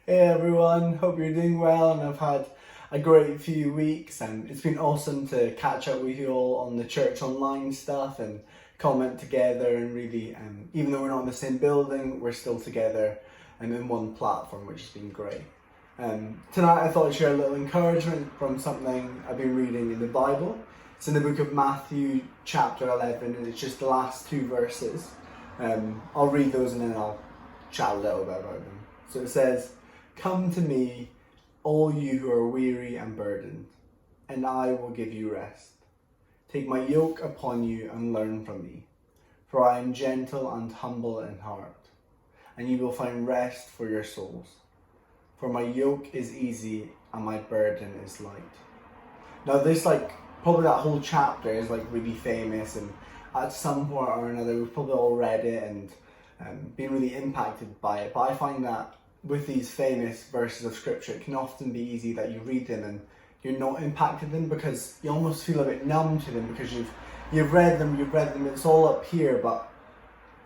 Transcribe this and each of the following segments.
Hey everyone, hope you're doing well, and I've had a great few weeks, and it's been awesome to catch up with you all on the church online stuff and comment together, and really, even though we're not in the same building, we're still together and in one platform, which has been great. Tonight I thought I'd share a little encouragement from something I've been reading in the Bible. It's in the book of Matthew chapter 11, and it's just the last two verses. I'll read those and then I'll chat a little bit about them. So it says, "Come to me, all you who are weary and burdened, and I will give you rest. Take my yoke upon you and learn from me, for I am gentle and humble in heart, and you will find rest for your souls. For my yoke is easy and my burden is light." Now this, probably that whole chapter is really famous, and at some point or another we've probably all read it and been really impacted by it. But I find that with these famous verses of scripture, it can often be easy that you read them and you're not impacted them because you almost feel a bit numb to them because you've read them, it's all up here, but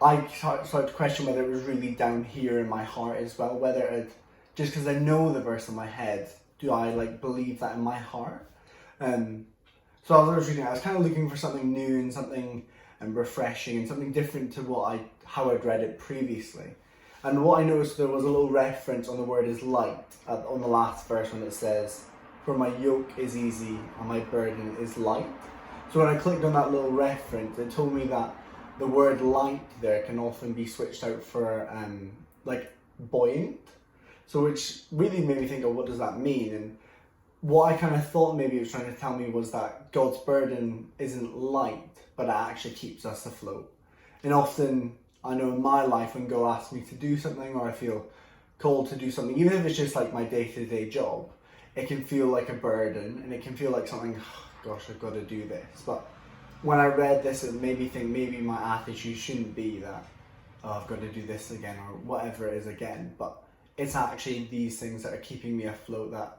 I started to question whether it was really down here in my heart as well, whether it, just because I know the verse in my head, do I believe that in my heart? So as I was reading it, I was kind of looking for something new and something refreshing and something different to how I'd read it previously. And what I noticed, there was a little reference on the word is light on the last verse when it says, "For my yoke is easy and my burden is light." So when I clicked on that little reference, it told me that the word light there can often be switched out for buoyant. So which really made me think, what does that mean? And what I kind of thought maybe it was trying to tell me was that God's burden isn't light, but it actually keeps us afloat. And often, I know in my life, when God asks me to do something or I feel called to do something, even if it's just my day-to-day job, it can feel like a burden and it can feel like something, gosh, I've got to do this. But when I read this, it made me think maybe my attitude shouldn't be that, I've got to do this again or whatever it is again. But it's actually these things that are keeping me afloat, that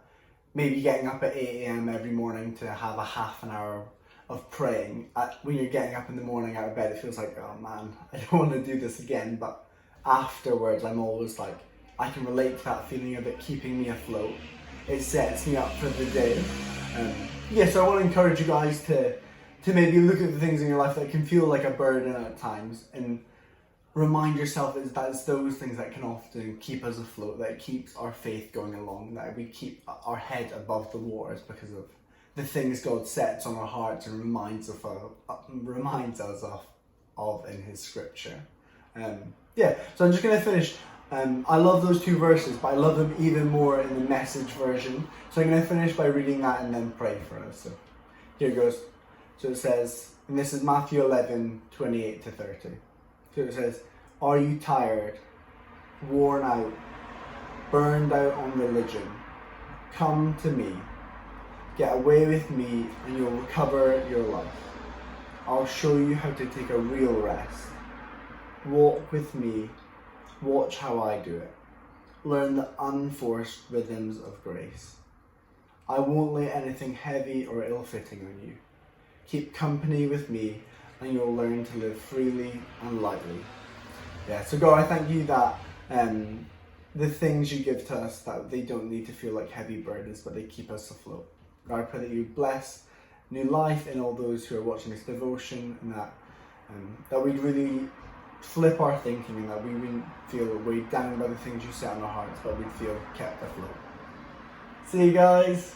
maybe getting up at 8 a.m. every morning to have a half an hour of praying. When you're getting up in the morning out of bed, it feels like, oh man, I don't want to do this again. But afterwards, I'm always I can relate to that feeling of it keeping me afloat. It sets me up for the day. So I want to encourage you guys to maybe look at the things in your life that can feel like a burden at times, and remind yourself that it's those things that can often keep us afloat, that keeps our faith going along, that we keep our head above the waters because of the things God sets on our hearts and reminds us of in His scripture. So I'm just going to finish. I love those two verses, but I love them even more in the Message version. So I'm going to finish by reading that and then pray for us. So here it goes. So it says, and this is Matthew 11, 28 to 30. So it says, "Are you tired, worn out, burned out on religion? Come to me. Get away with me and you'll recover your life. I'll show you how to take a real rest. Walk with me. Watch how I do it. Learn the unforced rhythms of grace. I won't lay anything heavy or ill-fitting on you. Keep company with me and you'll learn to live freely and lightly." So God, I thank you that the things you give to us, that they don't need to feel like heavy burdens, but they keep us afloat. God, I pray that you bless New Life and all those who are watching this devotion, and that we'd really flip our thinking, and that we wouldn't feel weighed down by the things you set on our hearts, but we'd feel kept afloat. See you guys.